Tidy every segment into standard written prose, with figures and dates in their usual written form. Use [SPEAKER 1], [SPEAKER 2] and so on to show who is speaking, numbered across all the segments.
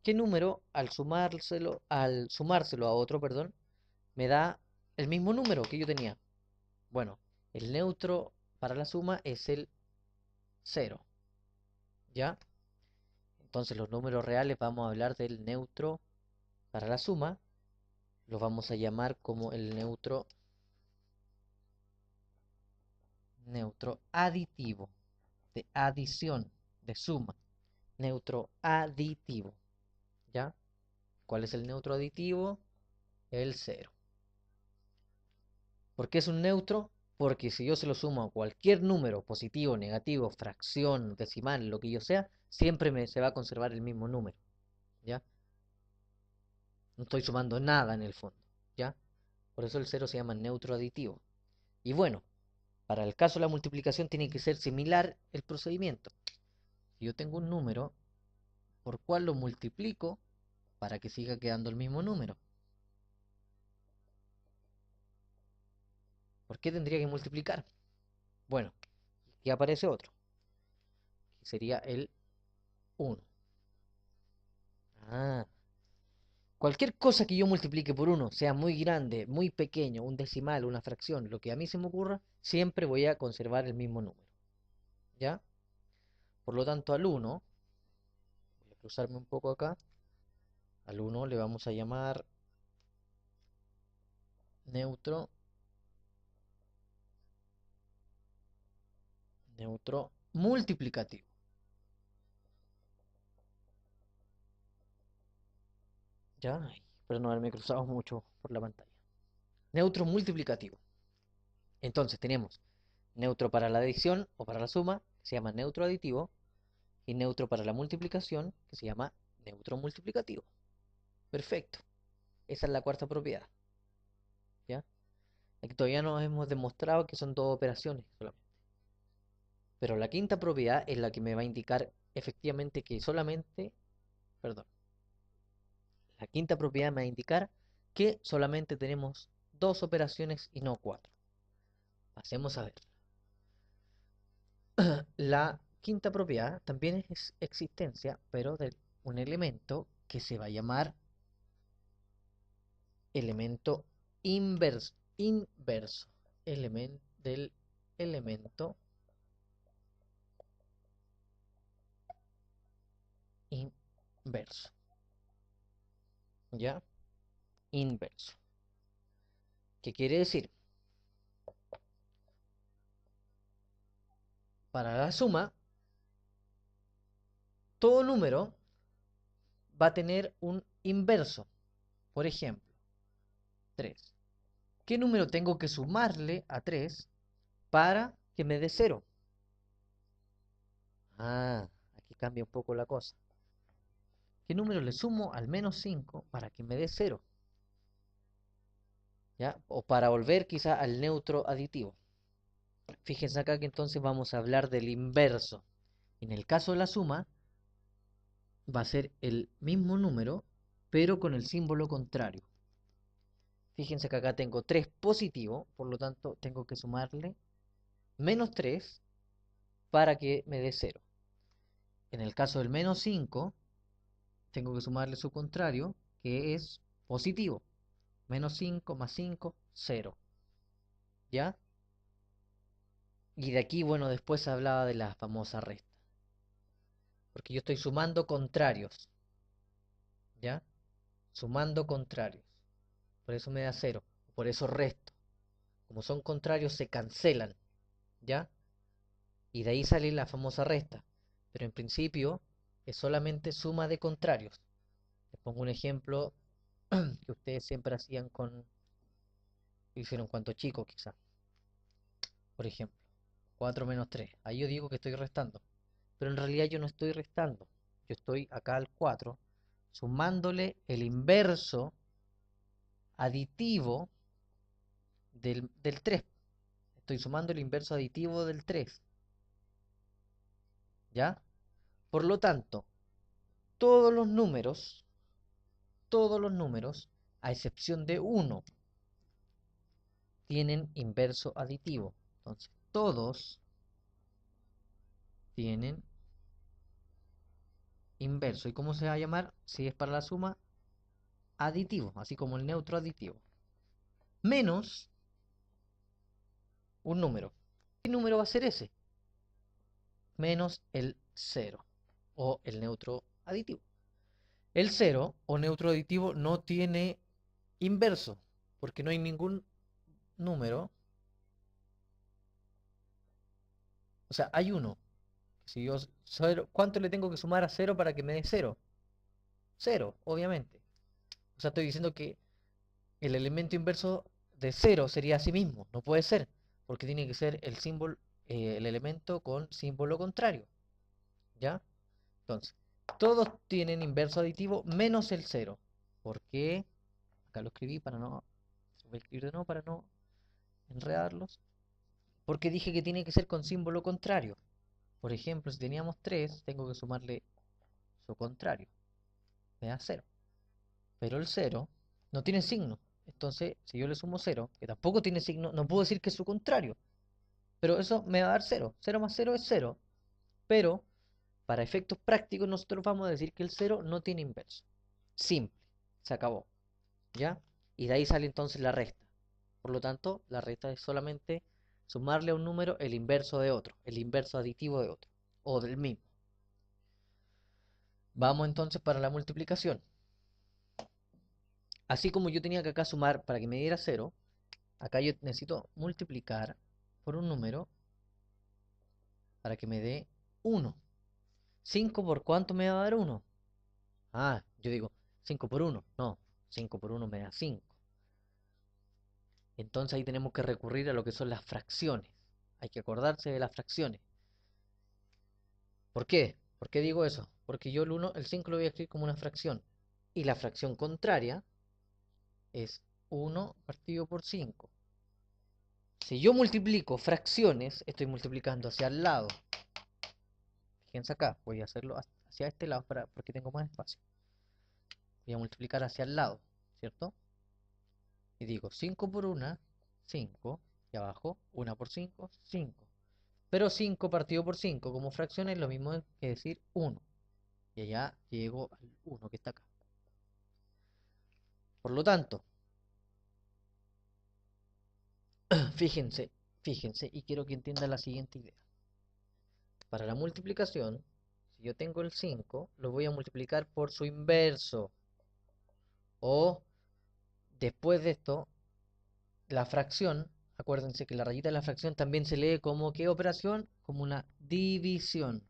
[SPEAKER 1] ¿Qué número al sumárselo a otro, perdón, me da el mismo número que yo tenía? Bueno, el neutro para la suma es el cero, ¿ya? Entonces los números reales vamos a hablar del neutro para la suma, lo vamos a llamar como el neutro aditivo, de adición, de suma, neutro aditivo, ¿ya? ¿Cuál es el neutro aditivo? El cero. ¿Por qué es un neutro? Porque si yo se lo sumo a cualquier número, positivo, negativo, fracción, decimal, lo que yo sea, siempre se va a conservar el mismo número, ¿ya? No estoy sumando nada en el fondo, ¿ya? Por eso el cero se llama neutro aditivo. Y bueno, para el caso de la multiplicación tiene que ser similar el procedimiento. Si yo tengo un número, ¿por cuál lo multiplico para que siga quedando el mismo número? ¿Por qué tendría que multiplicar? Bueno, aquí aparece otro, que sería el uno. Ah, cualquier cosa que yo multiplique por uno, sea muy grande, muy pequeño, un decimal, una fracción, lo que a mí se me ocurra, siempre voy a conservar el mismo número, ¿ya? Por lo tanto, al uno, voy a cruzarme un poco acá, al uno le vamos a llamar neutro, neutro multiplicativo, ¿ya? Ay, espero no haberme cruzado mucho por la pantalla. Neutro multiplicativo. Entonces tenemos neutro para la adición o para la suma, que se llama neutro aditivo, y neutro para la multiplicación, que se llama neutro multiplicativo. Perfecto. Esa es la cuarta propiedad, ¿ya? Aquí todavía no hemos demostrado que son dos operaciones solamente. Pero la quinta propiedad es la que me va a indicar efectivamente que solamente, perdón, la quinta propiedad me va a indicar que solamente tenemos dos operaciones y no cuatro. Pasemos a ver. La quinta propiedad también es existencia, pero de un elemento que se va a llamar elemento inverso. Inverso. Del elemento inverso. ¿Ya? Inverso. ¿Qué quiere decir? Para la suma, todo número va a tener un inverso. Por ejemplo, 3. ¿Qué número tengo que sumarle a 3 para que me dé cero? Ah, aquí cambia un poco la cosa. ¿Qué número le sumo al menos 5 para que me dé cero? ¿Ya? O para volver quizá al neutro aditivo. Fíjense acá que entonces vamos a hablar del inverso. En el caso de la suma, va a ser el mismo número, pero con el símbolo contrario. Fíjense que acá tengo 3 positivo, por lo tanto tengo que sumarle menos 3 para que me dé cero. En el caso del menos 5, tengo que sumarle su contrario, que es positivo. Menos 5 más 5, cero. ¿Ya? Y de aquí, bueno, después se hablaba de la famosa resta. Porque yo estoy sumando contrarios. ¿Ya? Sumando contrarios. Por eso me da cero. Por eso resto. Como son contrarios, se cancelan. ¿Ya? Y de ahí sale la famosa resta. Pero en principio es solamente suma de contrarios. Les pongo un ejemplo que ustedes siempre hacían con, hicieron cuando chicos quizá. Por ejemplo, 4 menos 3. Ahí yo digo que estoy restando. Pero en realidad yo no estoy restando. Yo estoy acá al 4 sumándole el inverso aditivo del 3. Estoy sumando el inverso aditivo del 3. ¿Ya? Por lo tanto, todos los números, todos los números, a excepción de uno, tienen inverso aditivo. Entonces, todos tienen inverso. ¿Y cómo se va a llamar? Si es para la suma, aditivo, así como el neutro aditivo. Menos un número. ¿Qué número va a ser ese? Menos el cero o el neutro aditivo. El cero o neutro aditivo no tiene inverso, porque no hay ningún número. O sea, hay uno. Si yo ¿cuánto le tengo que sumar a cero para que me dé cero? Cero, obviamente. O sea, estoy diciendo que el elemento inverso de cero sería a sí mismo. No puede ser, porque tiene que ser el símbolo, el elemento con símbolo contrario. ¿Ya? Entonces, todos tienen inverso aditivo menos el cero. ¿Por qué? Acá lo escribí para no, voy a escribir de nuevo para no enredarlos. Porque dije que tiene que ser con símbolo contrario. Por ejemplo, si teníamos 3, tengo que sumarle su contrario. Me da 0. Pero el 0 no tiene signo. Entonces, si yo le sumo 0, que tampoco tiene signo, no puedo decir que es su contrario. Pero eso me va a dar 0. 0 más 0 es 0. Pero, para efectos prácticos, nosotros vamos a decir que el 0 no tiene inverso. Simple. Se acabó. ¿Ya? Y de ahí sale entonces la resta. Por lo tanto, la resta es solamente sumarle a un número el inverso de otro, el inverso aditivo de otro, o del mismo. Vamos entonces para la multiplicación. Así como yo tenía que acá sumar para que me diera 0, acá yo necesito multiplicar por un número para que me dé 1. 5 por cuánto me va a dar 1. Ah, yo digo 5 por 1. No, 5 por 1 me da 5. Entonces ahí tenemos que recurrir a lo que son las fracciones. Hay que acordarse de las fracciones. ¿Por qué? ¿Por qué digo eso? Porque yo el 5 lo voy a escribir como una fracción. Y la fracción contraria es 1 partido por 5. Si yo multiplico fracciones, estoy multiplicando hacia el lado. Fíjense acá, voy a hacerlo hacia este lado porque tengo más espacio. Voy a multiplicar hacia el lado, ¿cierto? Y digo 5 por 1, 5. Y abajo, 1 por 5, 5. Pero 5 partido por 5 como fracción es lo mismo que decir 1. Y allá llego al 1 que está acá. Por lo tanto, fíjense, fíjense, y quiero que entiendan la siguiente idea. Para la multiplicación, si yo tengo el 5, lo voy a multiplicar por su inverso. O, después de esto, la fracción, acuérdense que la rayita de la fracción también se lee como ¿qué operación? Como una división.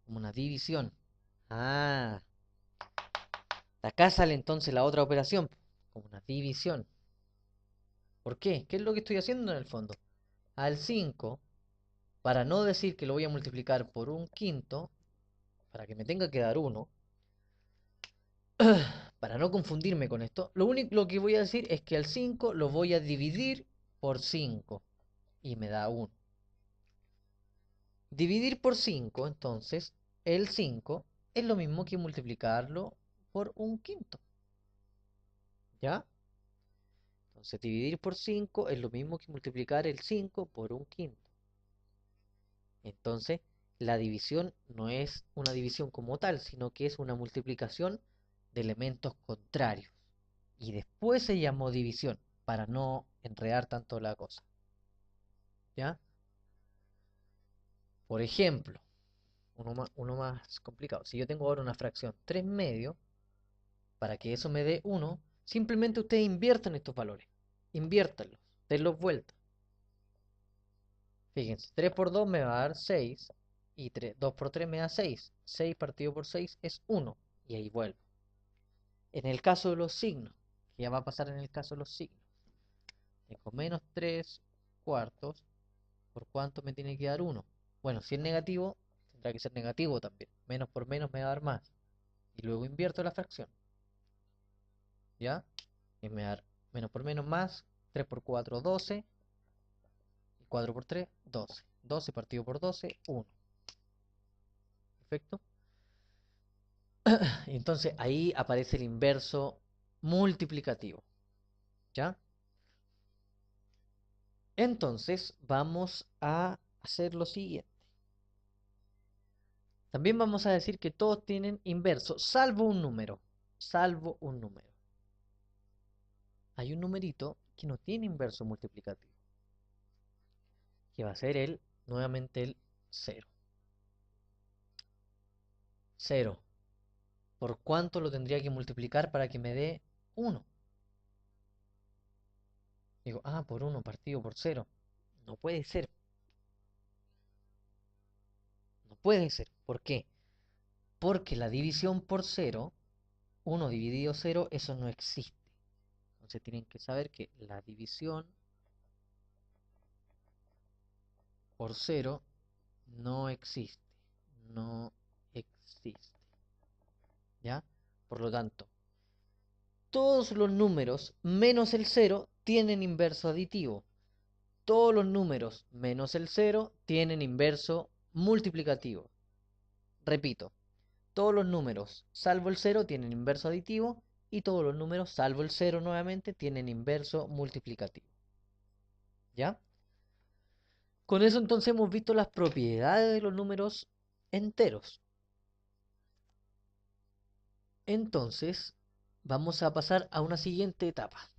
[SPEAKER 1] Como una división. Ah, de acá sale entonces la otra operación, como una división. ¿Por qué? ¿Qué es lo que estoy haciendo en el fondo? Al 5, para no decir que lo voy a multiplicar por un quinto, para que me tenga que dar 1, para no confundirme con esto, lo único que voy a decir es que al 5 lo voy a dividir por 5 y me da 1. Dividir por 5, entonces, el 5 es lo mismo que multiplicarlo por un quinto. ¿Ya? Entonces, dividir por 5 es lo mismo que multiplicar el 5 por un quinto. Entonces, la división no es una división como tal, sino que es una multiplicación de elementos contrarios. Y después se llamó división, para no enredar tanto la cosa. ¿Ya? Por ejemplo, uno más complicado. Si yo tengo ahora una fracción 3 medios, para que eso me dé 1, simplemente ustedes inviertan estos valores. Inviértanlos, denlos vuelta. Fíjense, 3 por 2 me va a dar 6 y 2 por 3 me da 6. 6 partido por 6 es 1 y ahí vuelvo. En el caso de los signos, que ya va a pasar en el caso de los signos, tengo menos 3 cuartos, ¿por cuánto me tiene que dar 1? Bueno, si es negativo, tendrá que ser negativo también. Menos por menos me va a dar más. Y luego invierto la fracción. ¿Ya? Y me va a dar menos por menos más. 3 por 4, 12. Y 4 por 3, 12. 12 partido por 12, 1. Perfecto. Entonces ahí aparece el inverso multiplicativo. ¿Ya? Entonces vamos a hacer lo siguiente. También vamos a decir que todos tienen inverso, salvo un número. Salvo un número. Hay un numerito que no tiene inverso multiplicativo, que va a ser nuevamente el 0. 0. ¿Por cuánto lo tendría que multiplicar para que me dé 1? Digo, por 1 partido por 0. No puede ser. No puede ser. ¿Por qué? Porque la división por 0, 1 dividido 0, eso no existe. Entonces tienen que saber que la división por 0 no existe. No existe. ¿Ya? Por lo tanto, todos los números menos el 0 tienen inverso aditivo. Todos los números menos el 0 tienen inverso multiplicativo. Repito, todos los números salvo el 0 tienen inverso aditivo y todos los números salvo el 0 nuevamente tienen inverso multiplicativo. ¿Ya? Con eso entonces hemos visto las propiedades de los números enteros. Entonces vamos a pasar a una siguiente etapa.